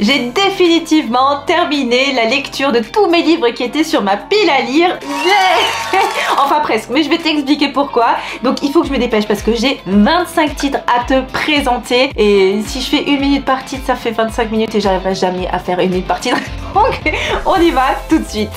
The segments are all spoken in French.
J'ai définitivement terminé la lecture de tous mes livres qui étaient sur ma pile à lire. Yeah. Enfin presque, mais je vais t'expliquer pourquoi. Donc il faut que je me dépêche parce que j'ai 25 titres à te présenter. Et si je fais 1 minute par titre, ça fait 25 minutes et j'arriverai jamais à faire 1 minute par titre. Donc on y va tout de suite.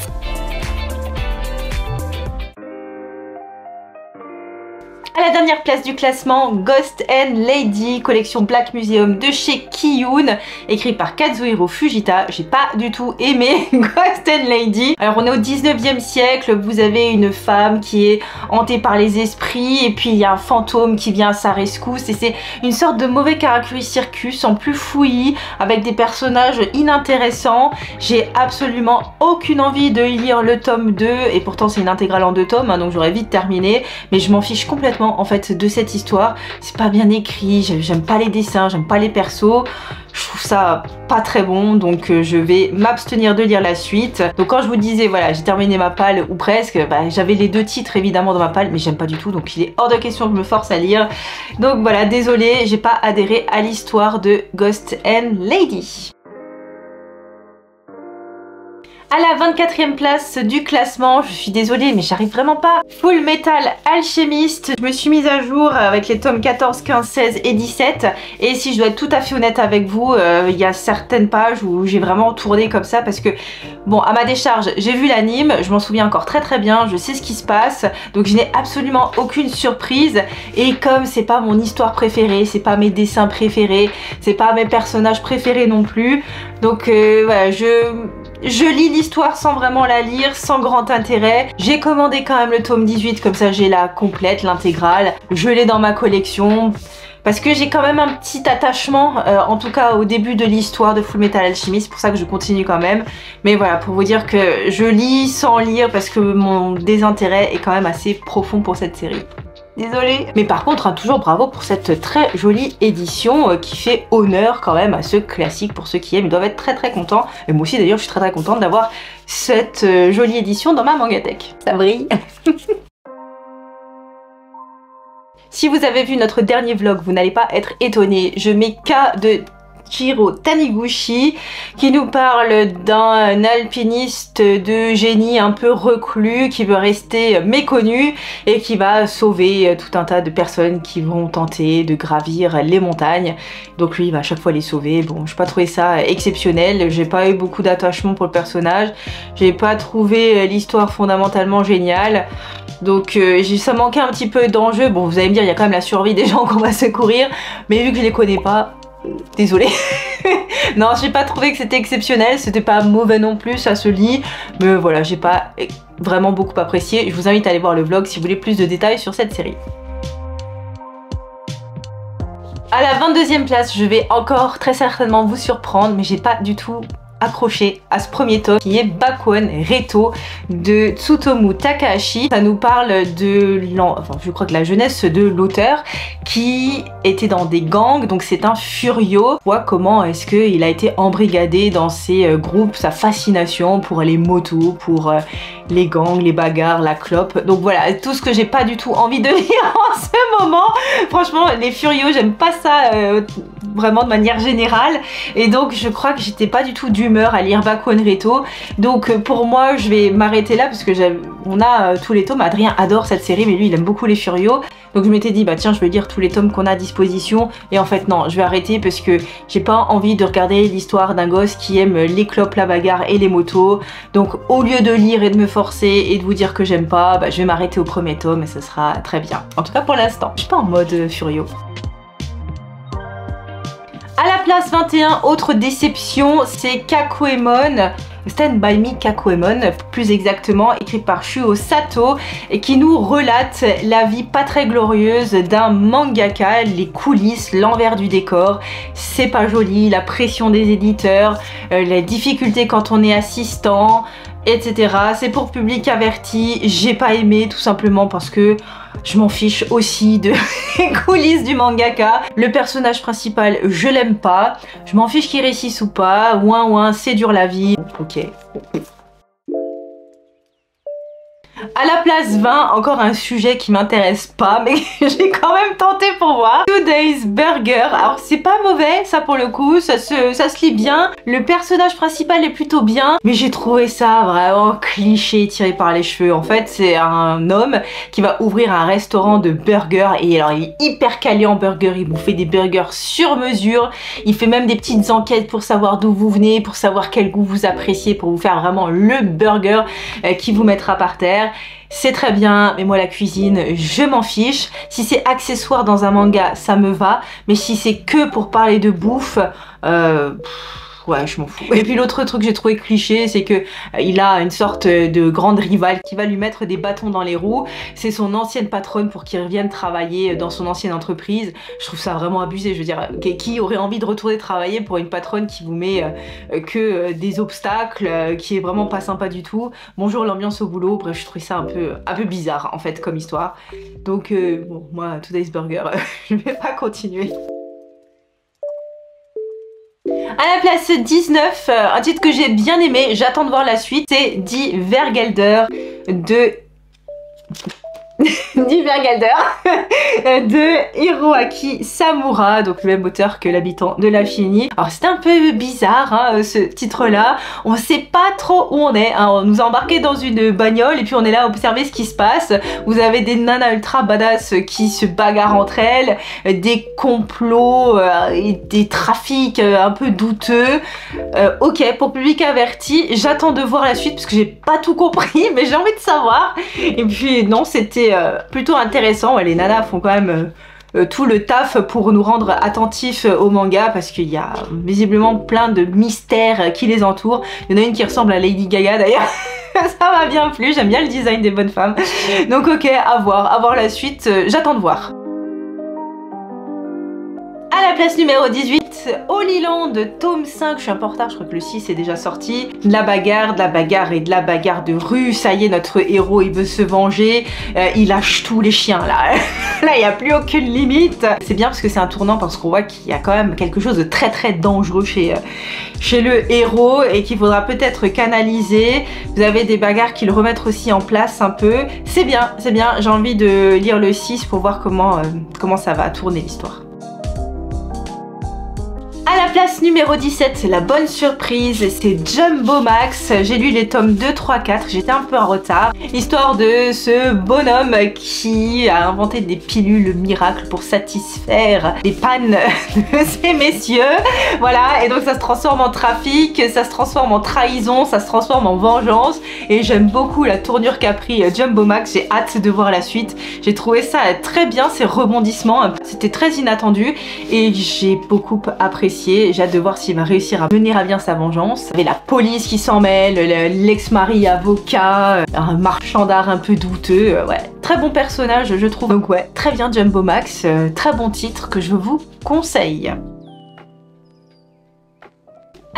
À la dernière place du classement, Ghost and Lady, collection Black Museum de chez Kiyun, écrit par Kazuhiro Fujita. J'ai pas du tout aimé Ghost and Lady. Alors on est au 19e siècle, vous avez une femme qui est hantée par les esprits et puis il y a un fantôme qui vient à sa rescousse et c'est une sorte de mauvais Karakuri Circus en plus fouillis avec des personnages inintéressants. J'ai absolument aucune envie de lire le tome 2 et pourtant c'est une intégrale en 2 tomes hein, donc j'aurais vite terminé, mais je m'en fiche complètement en fait de cette histoire. C'est pas bien écrit, j'aime pas les dessins, j'aime pas les persos, je trouve ça pas très bon, donc je vais m'abstenir de lire la suite. Donc quand je vous disais voilà j'ai terminé ma palle ou presque, bah, j'avais les 2 titres évidemment dans ma palle mais j'aime pas du tout, donc il est hors de question que je me force à lire. Donc voilà, désolée, j'ai pas adhéré à l'histoire de Ghost and Lady. À la 24e place du classement, je suis désolée mais j'arrive vraiment pas. Full Metal Alchemist, je me suis mise à jour avec les tomes 14, 15, 16 et 17 et si je dois être tout à fait honnête avec vous, il y a certaines pages où j'ai vraiment tourné comme ça parce que bon, à ma décharge, j'ai vu l'anime, je m'en souviens encore très bien, je sais ce qui se passe, donc je n'ai absolument aucune surprise et comme c'est pas mon histoire préférée, c'est pas mes dessins préférés, c'est pas mes personnages préférés non plus, donc voilà, je lis l'histoire sans vraiment la lire, sans grand intérêt. J'ai commandé quand même le tome 18, comme ça j'ai la complète, l'intégrale. Je l'ai dans ma collection. Parce que j'ai quand même un petit attachement, en tout cas au début de l'histoire de Full Metal Alchemist, c'est pour ça que je continue quand même. Mais voilà, pour vous dire que je lis sans lire parce que mon désintérêt est quand même assez profond pour cette série. Désolée. Mais par contre, hein, toujours bravo pour cette très jolie édition qui fait honneur quand même à ce classique. Pour ceux qui aiment, ils doivent être très contents. Et moi aussi d'ailleurs, je suis très contente d'avoir cette jolie édition dans ma Mangatech. Ça brille. Si vous avez vu notre dernier vlog, vous n'allez pas être étonnés. Je mets cas de Jiro Taniguchi qui nous parle d'un alpiniste de génie un peu reclus qui veut rester méconnu et qui va sauver tout un tas de personnes qui vont tenter de gravir les montagnes. Donc lui il va à chaque fois les sauver. Bon, je n'ai pas trouvé ça exceptionnel, j'ai pas eu beaucoup d'attachement pour le personnage, j'ai pas trouvé l'histoire fondamentalement géniale. Donc ça manquait un petit peu d'enjeu. Bon, vous allez me dire, il y a quand même la survie des gens qu'on va secourir, mais vu que je les connais pas, désolée. Non, j'ai pas trouvé que c'était exceptionnel, c'était pas mauvais non plus, ça se lit, mais voilà, j'ai pas vraiment beaucoup apprécié. Je vous invite à aller voir le vlog si vous voulez plus de détails sur cette série. À la 22e place, je vais encore très certainement vous surprendre, mais j'ai pas du tout accroché à ce premier tome qui est Bakuon Reto de Tsutomu Takahashi. Ça nous parle de je crois que la jeunesse de l'auteur qui était dans des gangs, donc c'est un furio. On voit comment est-ce qu'il a été embrigadé dans ces groupes, sa fascination pour les motos, pour les gangs, les bagarres, la clope. Donc voilà, tout ce que j'ai pas du tout envie de lire en ce moment. Franchement, les furios, j'aime pas ça vraiment de manière générale. Et donc je crois que j'étais pas du tout d'humeur à lire Bakuon Reto. Donc pour moi, je vais m'arrêter là parce que on a tous les tomes. Adrien adore cette série, mais lui il aime beaucoup les furios. Donc je m'étais dit bah tiens, je vais lire tous les tomes qu'on a à disposition. Et en fait non, je vais arrêter parce que j'ai pas envie de regarder l'histoire d'un gosse qui aime les clopes, la bagarre et les motos. Donc au lieu de lire et de me forcer et de vous dire que j'aime pas, bah, je vais m'arrêter au premier tome et ça sera très bien. En tout cas pour l'instant, je suis pas en mode furio. À la place 21, autre déception, c'est Kakuemon, Stand By Me Kakuemon, plus exactement, écrit par Shuo Sato, et qui nous relate la vie pas très glorieuse d'un mangaka, les coulisses, l'envers du décor. C'est pas joli, la pression des éditeurs, les difficultés quand on est assistant, etc. C'est pour public averti, j'ai pas aimé tout simplement parce que je m'en fiche aussi de les coulisses du mangaka. Le personnage principal, je l'aime pas. Je m'en fiche qu'il réussisse ou pas. Ouin ouin, c'est dur la vie. Ok. À la place 20, encore un sujet qui m'intéresse pas, mais j'ai quand même tenté pour voir. Today's Burger. Alors c'est pas mauvais, ça pour le coup, ça se lit bien. Le personnage principal est plutôt bien, mais j'ai trouvé ça vraiment cliché, tiré par les cheveux. En fait, c'est un homme qui va ouvrir un restaurant de burgers, et alors il est hyper calé en burgers, il vous fait des burgers sur mesure, il fait même des petites enquêtes pour savoir d'où vous venez, pour savoir quel goût vous appréciez, pour vous faire vraiment le burger qui vous mettra par terre. C'est très bien, mais moi la cuisine, je m'en fiche. Si c'est accessoire dans un manga, ça me va. Mais si c'est que pour parler de bouffe, ouais, je m'en fous. Et puis l'autre truc que j'ai trouvé cliché, c'est que il a une sorte de grande rivale qui va lui mettre des bâtons dans les roues. C'est son ancienne patronne pour qu'il revienne travailler dans son ancienne entreprise. Je trouve ça vraiment abusé. Je veux dire, qui aurait envie de retourner travailler pour une patronne qui vous met que des obstacles, qui est vraiment pas sympa du tout. Bonjour l'ambiance au boulot. Bref, je trouvais ça un peu bizarre en fait comme histoire. Donc bon, moi, Today's Burger, je vais pas continuer. À la place 19, un titre que j'ai bien aimé, j'attends de voir la suite, c'est Die Vergelder de... Die Vergelder de Hiroaki Samura, donc le même auteur que l'habitant de l'infini. Alors c'était un peu bizarre hein, ce titre là, on sait pas trop où on est, hein. On nous a embarqué dans une bagnole et puis on est là à observer ce qui se passe. Vous avez des nanas ultra badass qui se bagarrent entre elles, des complots et des trafics un peu douteux. Ok, pour public averti, j'attends de voir la suite parce que j'ai pas tout compris, mais j'ai envie de savoir. Et puis non, c'était plutôt intéressant. Ouais, les nanas font quand même tout le taf pour nous rendre attentifs au manga parce qu'il y a visiblement plein de mystères qui les entourent. Il y en a une qui ressemble à Lady Gaga d'ailleurs. Ça m'a bien plu, j'aime bien le design des bonnes femmes. Donc ok, à voir la suite, j'attends de voir. À la place numéro 18, Holy Land, tome 5, je suis un peu en retard, je crois que le 6 est déjà sorti. De la bagarre et de la bagarre de rue, ça y est, notre héros il veut se venger, il lâche tous les chiens là. Là il n'y a plus aucune limite. C'est bien parce que c'est un tournant, parce qu'on voit qu'il y a quand même quelque chose de très très dangereux chez le héros et qu'il faudra peut-être canaliser. Vous avez des bagarres qui le remettent aussi en place un peu. C'est bien, j'ai envie de lire le 6 pour voir comment ça va tourner l'histoire. À la place numéro 17, la bonne surprise, c'est Jumbo Max. J'ai lu les tomes 2, 3, 4, j'étais un peu en retard. Histoire de ce bonhomme qui a inventé des pilules miracles pour satisfaire les pannes de ces messieurs. Voilà, et donc ça se transforme en trafic, ça se transforme en trahison, ça se transforme en vengeance. Et j'aime beaucoup la tournure qu'a pris Jumbo Max, j'ai hâte de voir la suite. J'ai trouvé ça très bien, ces rebondissements, c'était très inattendu et j'ai beaucoup apprécié. J'ai hâte de voir s'il va réussir à mener à bien sa vengeance. Il y avait la police qui s'en mêle, l'ex-mari avocat, un marchand d'art un peu douteux. Ouais, très bon personnage je trouve. Donc ouais, très bien Jumbo Max, très bon titre que je vous conseille.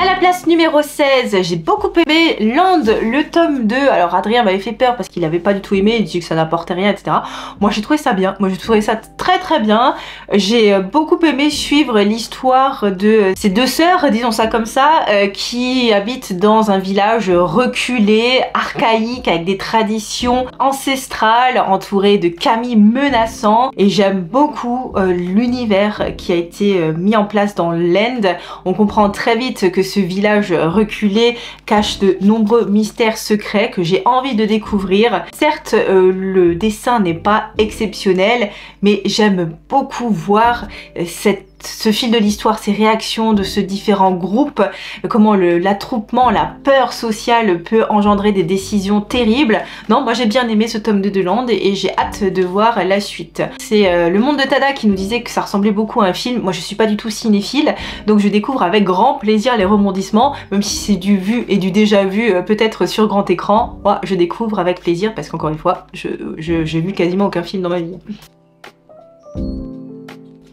À la place numéro 16, j'ai beaucoup aimé Land, le tome 2. Alors Adrien m'avait fait peur parce qu'il avait pas du tout aimé, il disait que ça n'apportait rien, etc. Moi j'ai trouvé ça bien, moi j'ai trouvé ça très très bien. J'ai beaucoup aimé suivre l'histoire de ces deux sœurs, disons ça comme ça, qui habitent dans un village reculé, archaïque, avec des traditions ancestrales, entourées de kami menaçants. Et j'aime beaucoup l'univers qui a été mis en place dans Land. On comprend très vite que ce village reculé cache de nombreux mystères secrets que j'ai envie de découvrir. Certes, le dessin n'est pas exceptionnel, mais j'aime beaucoup voir ce fil de l'histoire, ces réactions de ce différents groupes, comment l'attroupement, la peur sociale peut engendrer des décisions terribles. Non, moi j'ai bien aimé ce tome 2 de Land et j'ai hâte de voir la suite. C'est Le Monde de Tada qui nous disait que ça ressemblait beaucoup à un film. Moi je suis pas du tout cinéphile, donc je découvre avec grand plaisir les rebondissements, même si c'est du vu et du déjà vu peut-être sur grand écran. Moi je découvre avec plaisir parce qu'encore une fois, j'ai vu quasiment aucun film dans ma vie.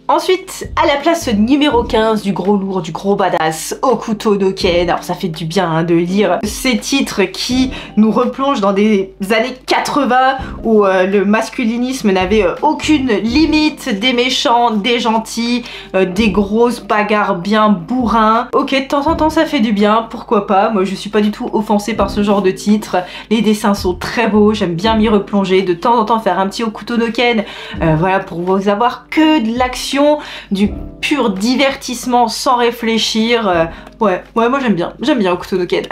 Ensuite, à la place numéro 15 du gros lourd, du gros badass, Hokuto no Ken. Alors ça fait du bien hein, de lire ces titres qui nous replongent dans des années 80 où le masculinisme n'avait aucune limite, des méchants, des gentils, des grosses bagarres bien bourrins. Ok, de temps en temps ça fait du bien, pourquoi pas. Moi je suis pas du tout offensée par ce genre de titres. Les dessins sont très beaux, j'aime bien m'y replonger. De temps en temps faire un petit Hokuto no Ken, voilà, pour vous avoir que de l'action, du pur divertissement sans réfléchir. Ouais, moi j'aime bien Hokuto no Ken.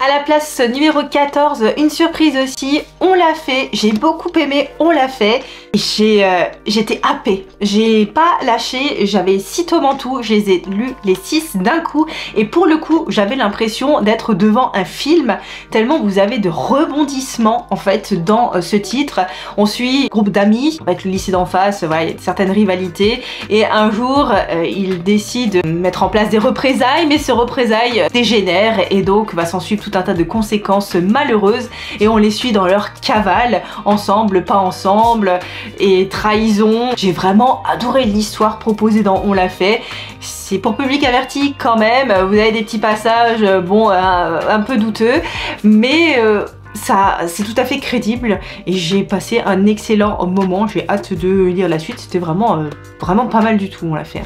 À la place numéro 14, une surprise aussi, on l'a fait, j'ai beaucoup aimé, on l'a fait. J'étais happée, j'ai pas lâché, j'avais 6 tomes en tout, je les ai lus les 6 d'un coup et pour le coup j'avais l'impression d'être devant un film tellement vous avez de rebondissements en fait dans ce titre. On suit un groupe d'amis avec le lycée d'en face, voilà, il y a certaines rivalités et un jour ils décident de mettre en place des représailles mais ces représailles dégénèrent et donc va s'en suivre tout un tas de conséquences malheureuses et on les suit dans leur cavale, ensemble, pas ensemble, et trahison. J'ai vraiment adoré l'histoire proposée dans On l'a fait. C'est pour public averti quand même, vous avez des petits passages, bon, un peu douteux, mais ça, c'est tout à fait crédible et j'ai passé un excellent moment, j'ai hâte de lire la suite, c'était vraiment, vraiment pas mal du tout, On l'a fait.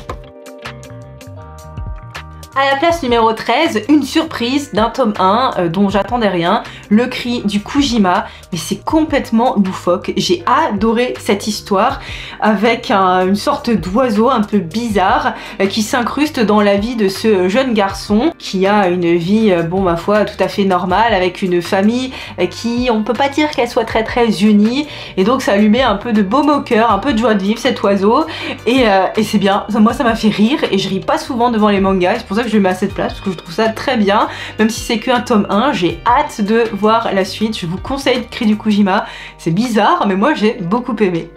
À la place numéro 13, une surprise d'un tome 1 dont j'attendais rien, Le Cri du Kujima, mais c'est complètement loufoque. J'ai adoré cette histoire avec une sorte d'oiseau un peu bizarre qui s'incruste dans la vie de ce jeune garçon qui a une vie, bon ma foi, tout à fait normale avec une famille qui, on peut pas dire qu'elle soit très unie et donc ça lui met un peu de baume au cœur, un peu de joie de vivre cet oiseau et c'est bien, moi ça m'a fait rire et je ris pas souvent devant les mangas, c'est pour ça que je le mets à cette place parce que je trouve ça très bien, même si c'est qu'un tome 1, j'ai hâte de voir la suite, je vous conseille Le Cri du Kujima, c'est bizarre mais moi j'ai beaucoup aimé.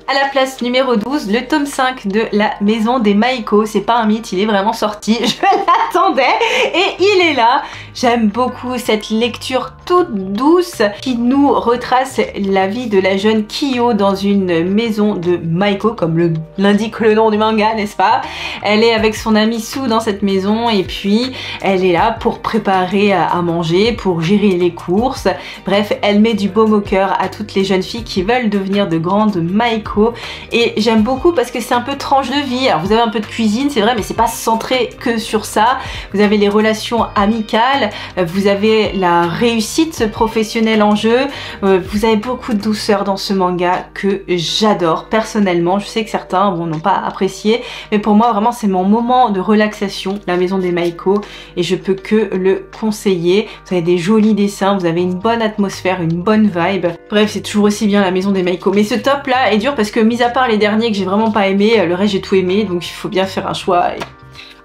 À la place numéro 12, le tome 5 de La Maison des Maiko. C'est pas un mythe, il est vraiment sorti. Je l'attendais et il est là. J'aime beaucoup cette lecture toute douce qui nous retrace la vie de la jeune Kiyo dans une maison de Maiko, comme l'indique le nom du manga, n'est-ce pas? Elle est avec son amie Sue dans cette maison et puis elle est là pour préparer à manger, pour gérer les courses. Bref, elle met du baume au cœur à toutes les jeunes filles qui veulent devenir de grandes Maiko. Et j'aime beaucoup parce que c'est un peu tranche de vie. Alors vous avez un peu de cuisine, c'est vrai, mais c'est pas centré que sur ça. Vous avez les relations amicales, vous avez la réussite professionnelle en jeu, vous avez beaucoup de douceur dans ce manga que j'adore personnellement. Je sais que certains n'ont pas apprécié, mais pour moi vraiment c'est mon moment de relaxation, La Maison des Maiko, et je peux que le conseiller. Vous avez des jolis dessins, vous avez une bonne atmosphère, une bonne vibe. Bref, c'est toujours aussi bien La Maison des Maiko. Mais ce top là est dur parce que mis à part les derniers que j'ai vraiment pas aimé, le reste j'ai tout aimé, donc il faut bien faire un choix. Et...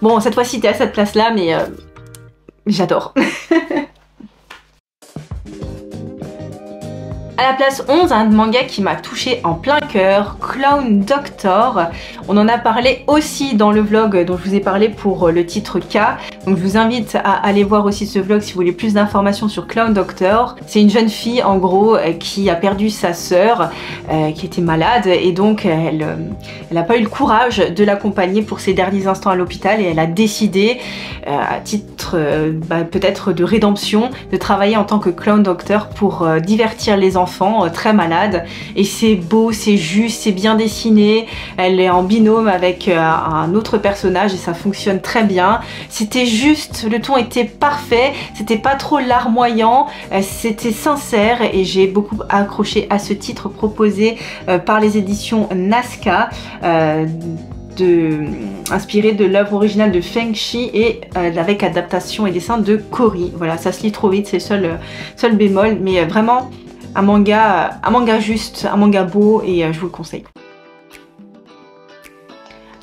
bon, cette fois-ci t'es à cette place là, mais j'adore. À la place 11, un manga qui m'a touché en plein cœur, Clown Doctor. On en a parlé aussi dans le vlog dont je vous ai parlé pour le titre K. Donc je vous invite à aller voir aussi ce vlog si vous voulez plus d'informations sur Clown Doctor. C'est une jeune fille en gros qui a perdu sa sœur qui était malade et donc elle n'a pas eu le courage de l'accompagner pour ses derniers instants à l'hôpital et elle a décidé à titre peut-être de rédemption de travailler en tant que Clown Doctor pour divertir les enfants très malade et c'est beau, c'est juste, c'est bien dessiné, elle est en binôme avec un autre personnage et ça fonctionne très bien. C'était juste, le ton était parfait, c'était pas trop larmoyant, c'était sincère et j'ai beaucoup accroché à ce titre proposé par les éditions Nazca. Inspiré de l'œuvre originale de Feng Shi et avec adaptation et dessin de Cory. Voilà, ça se lit trop vite, c'est le seul bémol, mais vraiment un manga juste, un manga beau et je vous le conseille.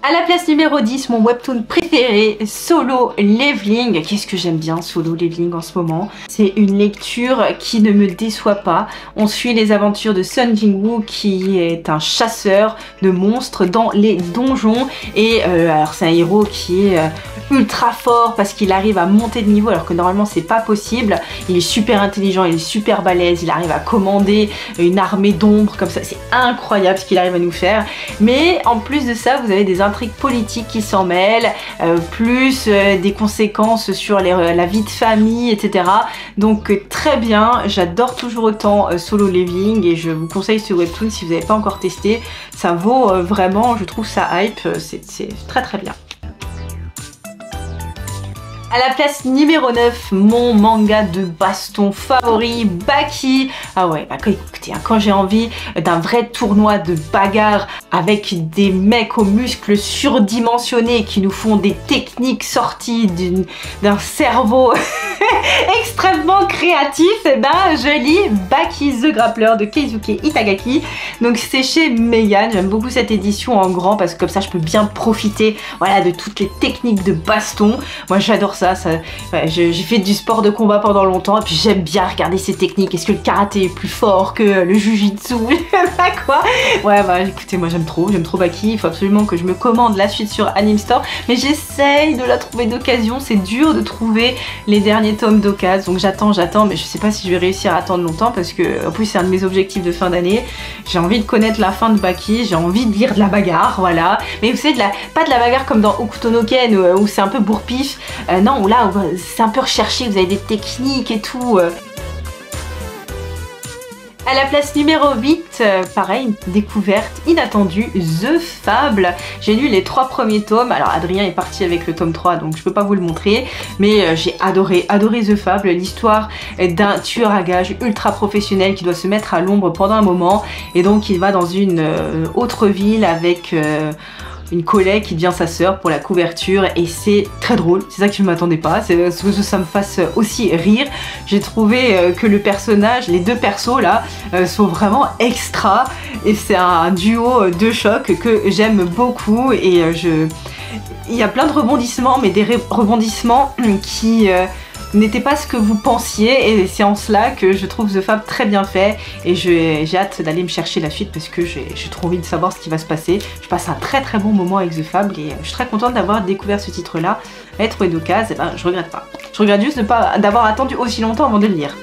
À la place numéro 10, mon webtoon préféré, Solo Leveling. Qu'est-ce que j'aime bien Solo Leveling en ce moment. C'est une lecture qui ne me déçoit pas. On suit les aventures de Sun Jingwoo qui est un chasseur de monstres dans les donjons. Et alors c'est un héros qui est ultra fort parce qu'il arrive à monter de niveau alors que normalement c'est pas possible. Il est super intelligent, il est super balèze, il arrive à commander une armée d'ombre comme ça, c'est incroyable ce qu'il arrive à nous faire. Mais en plus de ça, vous avez des intrigues politiques qui s'en mêlent, plus des conséquences sur la vie de famille, etc. Donc très bien, j'adore toujours autant Solo Leveling et je vous conseille ce webtoon si vous n'avez pas encore testé. Ça vaut vraiment, je trouve ça hype, c'est très très bien. À la place numéro 9, mon manga de baston favori, Baki. Ah ouais, bah écoutez, quand j'ai envie d'un vrai tournoi de bagarre avec des mecs aux muscles surdimensionnés qui nous font des techniques sorties d'un cerveau extrêmement créatif, et ben je lis Baki the Grappler de Keisuke Itagaki. Donc c'est chez Meian, j'aime beaucoup cette édition en grand parce que comme ça je peux bien profiter, voilà, de toutes les techniques de baston. Moi j'adore ça. Ouais, j'ai fait du sport de combat pendant longtemps et puis j'aime bien regarder ces techniques. Est-ce que le karaté est plus fort que le jujitsu? Quoi? Ouais, bah écoutez, moi j'aime trop Baki. Il faut absolument que je me commande la suite sur Anime Store, mais j'essaye de la trouver d'occasion. C'est dur de trouver les derniers tomes d'occasion, donc j'attends, mais je sais pas si je vais réussir à attendre longtemps parce que en plus c'est un de mes objectifs de fin d'année. J'ai envie de connaître la fin de Baki, j'ai envie de lire de la bagarre, voilà. Mais vous savez, pas de la bagarre comme dans Hokuto no Ken où c'est un peu bourre-pif. Non, là c'est un peu recherché, vous avez des techniques et tout. À la place numéro 8, pareil, une découverte inattendue, The Fable. J'ai lu les 3 premiers tomes. Alors Adrien est parti avec le tome 3, donc je peux pas vous le montrer. Mais j'ai adoré The Fable, l'histoire d'un tueur à gages ultra professionnel qui doit se mettre à l'ombre pendant un moment. Et donc il va dans une autre ville avec une collègue qui devient sa sœur pour la couverture et c'est très drôle, c'est ça que je ne m'attendais pas, c'est que ça me fasse aussi rire. J'ai trouvé que le personnage, les deux persos là, sont vraiment extra et c'est un duo de choc que j'aime beaucoup et il y a plein de rebondissements, mais des rebondissements qui n'était pas ce que vous pensiez et c'est en cela que je trouve The Fable très bien fait et j'ai hâte d'aller me chercher la suite parce que j'ai trop envie de savoir ce qui va se passer. Je passe un très très bon moment avec The Fable et je suis très contente d'avoir découvert ce titre là. Être trouvé d'occasion, et ben je regrette pas. Je regrette juste d'avoir attendu aussi longtemps avant de le lire.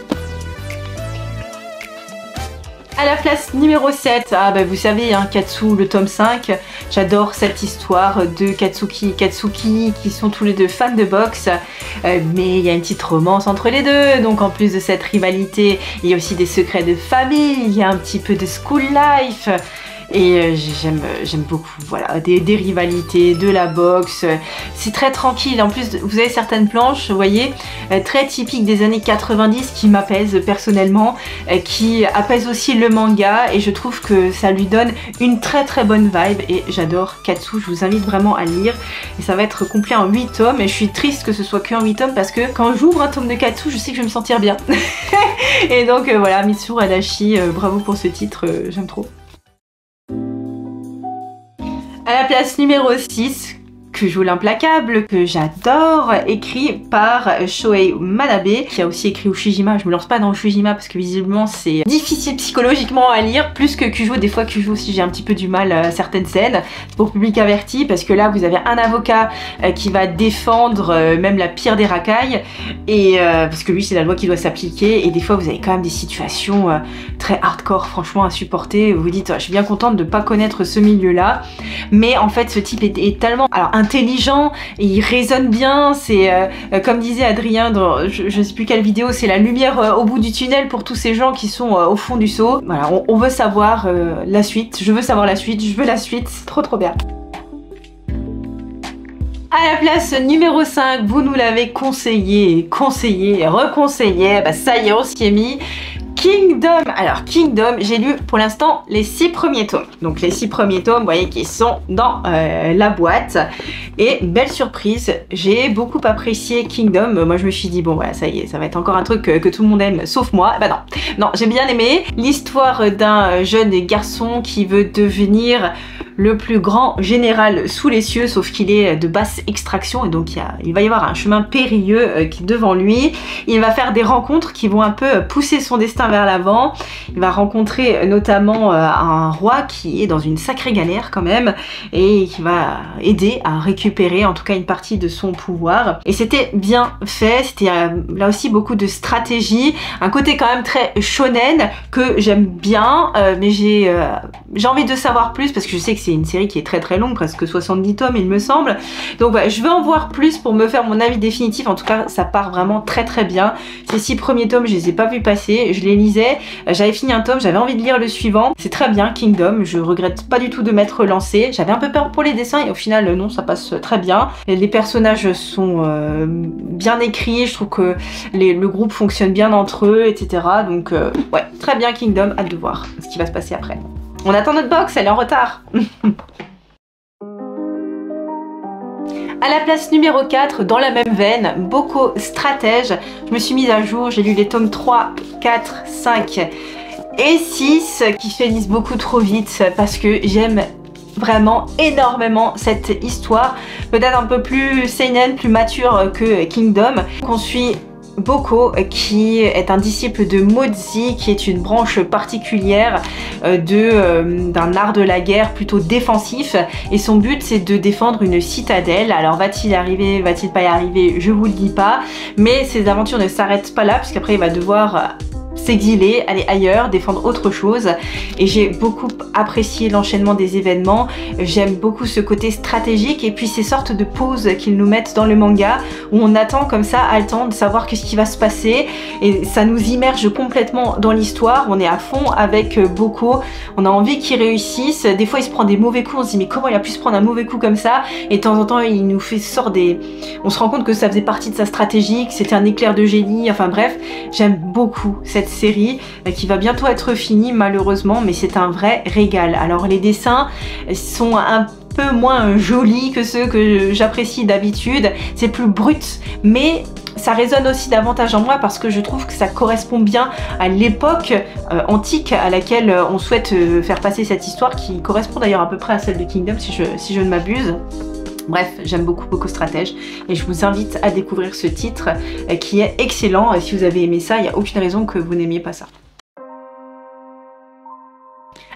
À la place numéro 7, ah bah vous savez, hein, Katsu, le tome 5, j'adore cette histoire de Katsuki et Katsuki qui sont tous les deux fans de boxe, mais il y a une petite romance entre les deux, donc en plus de cette rivalité, il y a aussi des secrets de famille, il y a un petit peu de school life. Et j'aime beaucoup, voilà, des rivalités, de la boxe, c'est très tranquille. En plus, vous avez certaines planches, vous voyez, très typiques des années 90 qui m'apaisent personnellement, qui apaisent aussi le manga et je trouve que ça lui donne une très très bonne vibe et j'adore Katsu, je vous invite vraiment à le lire et ça va être complet en 8 tomes et je suis triste que ce soit que en 8 tomes parce que quand j'ouvre un tome de Katsu, je sais que je vais me sentir bien. Et donc voilà, Mitsuru Adachi, bravo pour ce titre, j'aime trop. À la place numéro 6, Kujo l'implacable, que j'adore, écrit par Shohei Manabe, qui a aussi écrit Ushijima. Je me lance pas dans Ushijima parce que visiblement c'est difficile psychologiquement à lire, plus que Kujo. Des fois Kujo aussi j'ai un petit peu du mal à certaines scènes, pour public averti, parce que là vous avez un avocat qui va défendre même la pire des racailles, et parce que lui c'est la loi qui doit s'appliquer, et des fois vous avez quand même des situations très hardcore, franchement à supporter. Vous vous dites, je suis bien contente de pas connaître ce milieu là, mais en fait ce type est tellement intelligent et il raisonne bien. C'est comme disait Adrien dans je sais plus quelle vidéo, c'est la lumière au bout du tunnel pour tous ces gens qui sont au fond du seau. Voilà, on veut savoir la suite, je veux savoir la suite, je veux la suite, c'est trop bien. À la place numéro 5, vous nous l'avez conseillé, reconseillé, bah ça y est, on s'y est mis. Kingdom. Alors Kingdom, j'ai lu pour l'instant les 6 premiers tomes. Donc les 6 premiers tomes, vous voyez, qui sont dans la boîte. Et belle surprise, j'ai beaucoup apprécié Kingdom. Moi je me suis dit, bon voilà, ça y est, ça va être encore un truc que tout le monde aime, sauf moi. Bah non, non, j'ai bien aimé l'histoire d'un jeune garçon qui veut devenir le plus grand général sous les cieux, sauf qu'il est de basse extraction et donc il va y avoir un chemin périlleux qui est devant lui. Il va faire des rencontres qui vont un peu pousser son destin vers l'avant. Il va rencontrer notamment un roi qui est dans une sacrée galère quand même et qui va aider à récupérer en tout cas une partie de son pouvoir. Et c'était bien fait, c'était là aussi beaucoup de stratégie, un côté quand même très shonen que j'aime bien, mais j'ai envie de savoir plus parce que je sais que c'est une série qui est très longue, presque 70 tomes il me semble. Donc voilà, je veux en voir plus pour me faire mon avis définitif. En tout cas, ça part vraiment très bien. Ces 6 premiers tomes, je les ai pas vus passer, je les lisais, j'avais fini un tome, j'avais envie de lire le suivant. C'est très bien, Kingdom, je regrette pas du tout de m'être lancée. J'avais un peu peur pour les dessins et au final, non, ça passe très bien. Et les personnages sont bien écrits, je trouve que le groupe fonctionne bien entre eux, etc. Donc ouais, très bien Kingdom, hâte de voir ce qui va se passer après. On attend notre box, elle est en retard. À la place numéro 4, dans la même veine, Boko Stratège, je me suis mise à jour, j'ai lu les tomes 3, 4, 5 et 6 qui finissent beaucoup trop vite parce que j'aime vraiment énormément cette histoire, peut-être un peu plus seinen, plus mature que Kingdom. On suit Boko qui est un disciple de Mozi qui est une branche particulière d'un art de la guerre plutôt défensif et son but c'est de défendre une citadelle. Alors va-t-il y arriver, va-t-il pas y arriver, je vous le dis pas, mais ses aventures ne s'arrêtent pas là puisqu'après il va devoir s'exiler, aller ailleurs, défendre autre chose et j'ai beaucoup apprécié l'enchaînement des événements. J'aime beaucoup ce côté stratégique et puis ces sortes de pauses qu'ils nous mettent dans le manga où on attend comme ça, haletant de savoir qu'est-ce qui va se passer et ça nous immerge complètement dans l'histoire. On est à fond avec Boko, on a envie qu'il réussisse. Des fois il se prend des mauvais coups, on se dit mais comment il a pu se prendre un mauvais coup comme ça, et de temps en temps il nous sort des... On se rend compte que ça faisait partie de sa stratégie, que c'était un éclair de génie, enfin bref, j'aime beaucoup cette série qui va bientôt être finie malheureusement, mais c'est un vrai régal. Alors les dessins sont un peu moins jolis que ceux que j'apprécie d'habitude, c'est plus brut, mais ça résonne aussi davantage en moi parce que je trouve que ça correspond bien à l'époque antique à laquelle on souhaite faire passer cette histoire, qui correspond d'ailleurs à peu près à celle de Kingdom si je ne m'abuse. Bref, j'aime beaucoup Boko Stratège et je vous invite à découvrir ce titre qui est excellent. Si vous avez aimé ça, il n'y a aucune raison que vous n'aimiez pas ça.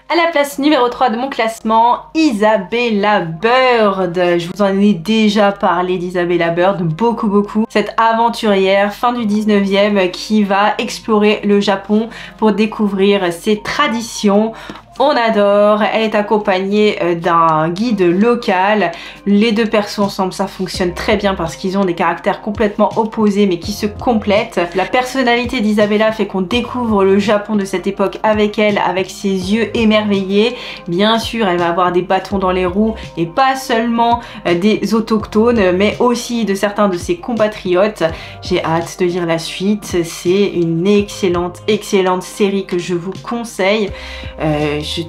À la place numéro 3 de mon classement, Isabella Bird. Je vous en ai déjà parlé d'Isabella Bird, beaucoup. Cette aventurière fin du 19e qui va explorer le Japon pour découvrir ses traditions. On adore, elle est accompagnée d'un guide local. Les deux persos ensemble, ça fonctionne très bien parce qu'ils ont des caractères complètement opposés mais qui se complètent. La personnalité d'Isabella fait qu'on découvre le Japon de cette époque avec elle, avec ses yeux émerveillés. Bien sûr, elle va avoir des bâtons dans les roues et pas seulement des autochtones mais aussi de certains de ses compatriotes. J'ai hâte de lire la suite. C'est une excellente série que je vous conseille.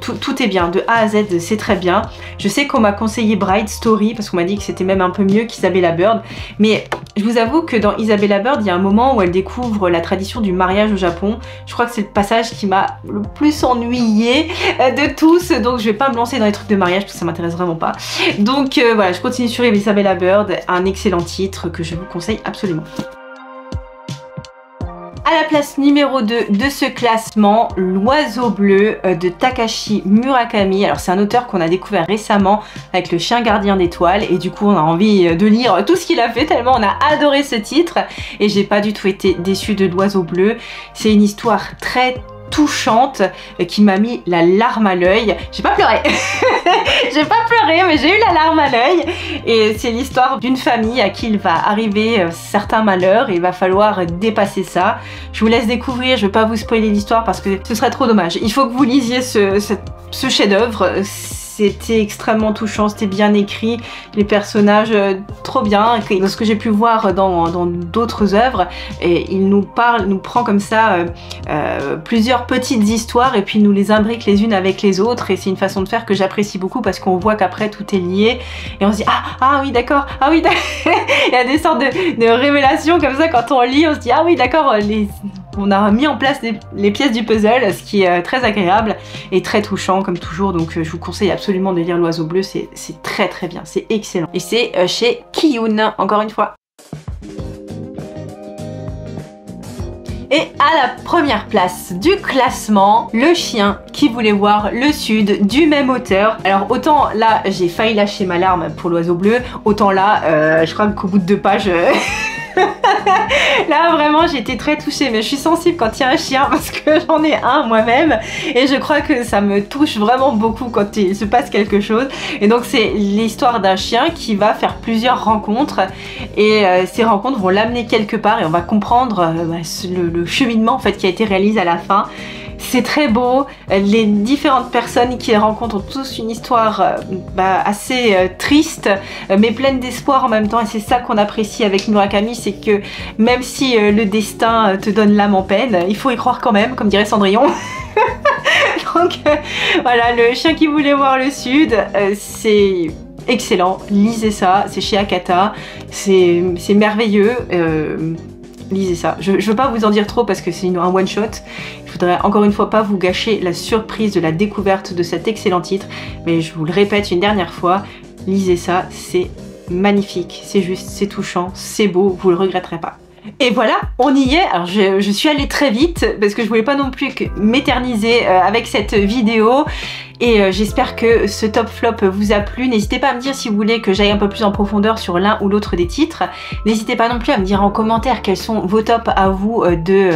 Tout est bien, de A à Z, c'est très bien. Je sais qu'on m'a conseillé Bride Story parce qu'on m'a dit que c'était même un peu mieux qu'Isabella Bird, mais je vous avoue que dans Isabella Bird, il y a un moment où elle découvre la tradition du mariage au Japon. Je crois que c'est le passage qui m'a le plus ennuyée de tous, donc je vais pas me lancer dans les trucs de mariage parce que ça m'intéresse vraiment pas. Donc voilà, je continue sur Isabella Bird, un excellent titre que je vous conseille absolument. À la place numéro 2 de ce classement, L'Oiseau Bleu de Takashi Murakami. Alors c'est un auteur qu'on a découvert récemment avec Le Chien Gardien d'Étoiles et du coup on a envie de lire tout ce qu'il a fait tellement on a adoré ce titre et j'ai pas du tout été déçue de L'Oiseau Bleu. C'est une histoire très touchante qui m'a mis la larme à l'œil. J'ai pas pleuré j'ai pas pleuré mais j'ai eu la larme à l'œil et c'est l'histoire d'une famille à qui il va arriver certains malheurs et il va falloir dépasser ça. Je vous laisse découvrir, je vais pas vous spoiler l'histoire parce que ce serait trop dommage. Il faut que vous lisiez ce chef-d'œuvre. C'était extrêmement touchant, c'était bien écrit, les personnages trop bien. Dans ce que j'ai pu voir dans d'autres œuvres, et il nous prend comme ça plusieurs petites histoires et puis nous les imbrique les unes avec les autres et c'est une façon de faire que j'apprécie beaucoup parce qu'on voit qu'après tout est lié et on se dit ah oui d'accord, ah oui d'accord. Il y a des sortes de révélations comme ça quand on lit, on se dit ah oui d'accord, on a mis en place les pièces du puzzle, ce qui est très agréable et très touchant comme toujours. Donc je vous conseille absolument de lire L'Oiseau Bleu, c'est très très bien, c'est excellent. Et c'est chez Kiyun, encore une fois. Et à la première place du classement, Le Chien qui voulait voir le Sud, du même auteur. Alors autant là j'ai failli lâcher ma larme pour L'Oiseau Bleu, autant là je crois qu'au bout de 2 pages là vraiment j'ai été très touchée, mais je suis sensible quand il y a un chien parce que j'en ai un moi-même et je crois que ça me touche vraiment beaucoup quand il se passe quelque chose. Et donc c'est l'histoire d'un chien qui va faire plusieurs rencontres et ces rencontres vont l'amener quelque part et on va comprendre le cheminement en fait qui a été réalisé à la fin. C'est très beau, les différentes personnes qui les rencontrent ont tous une histoire assez triste mais pleine d'espoir en même temps, et c'est ça qu'on apprécie avec Murakami, c'est que même si le destin te donne l'âme en peine, il faut y croire quand même, comme dirait Cendrillon. Donc voilà, Le Chien qui voulait voir le Sud, c'est excellent, lisez ça, c'est chez Akata, c'est merveilleux. Lisez ça. Je veux pas vous en dire trop parce que c'est un one shot. Je voudrais encore une fois pas vous gâcher la surprise de la découverte de cet excellent titre, mais je vous le répète une dernière fois, lisez ça, c'est magnifique, c'est juste, c'est touchant, c'est beau, vous le regretterez pas. Et voilà, on y est. Alors je suis allée très vite parce que je voulais pas non plus m'éterniser avec cette vidéo. Et j'espère que ce top flop vous a plu. N'hésitez pas à me dire si vous voulez que j'aille un peu plus en profondeur sur l'un ou l'autre des titres. N'hésitez pas non plus à me dire en commentaire quels sont vos tops à vous de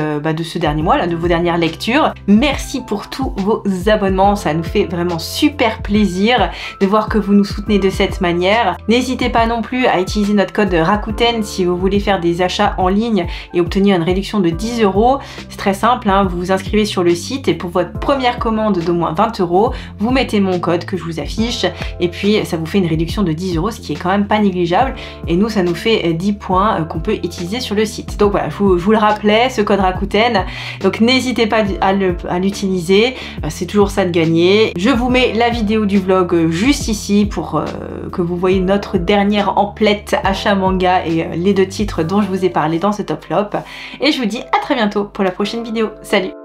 ce dernier mois, là, de vos dernières lectures. Merci pour tous vos abonnements, ça nous fait vraiment super plaisir de voir que vous nous soutenez de cette manière. N'hésitez pas non plus à utiliser notre code Rakuten si vous voulez faire des achats en ligne et obtenir une réduction de 10 €. C'est très simple, hein, vous vous inscrivez sur le site et pour votre première commande d'au moins 20 €, vous mettez mon code que je vous affiche et puis ça vous fait une réduction de 10 €, ce qui est quand même pas négligeable, et nous ça nous fait 10 points qu'on peut utiliser sur le site. Donc voilà, je vous le rappelais, ce code Rakuten, donc n'hésitez pas à l'utiliser, c'est toujours ça de gagner. Je vous mets la vidéo du vlog juste ici pour que vous voyez notre dernière emplette achat manga et les 2 titres dont je vous ai parlé dans ce top flop, et je vous dis à très bientôt pour la prochaine vidéo. Salut!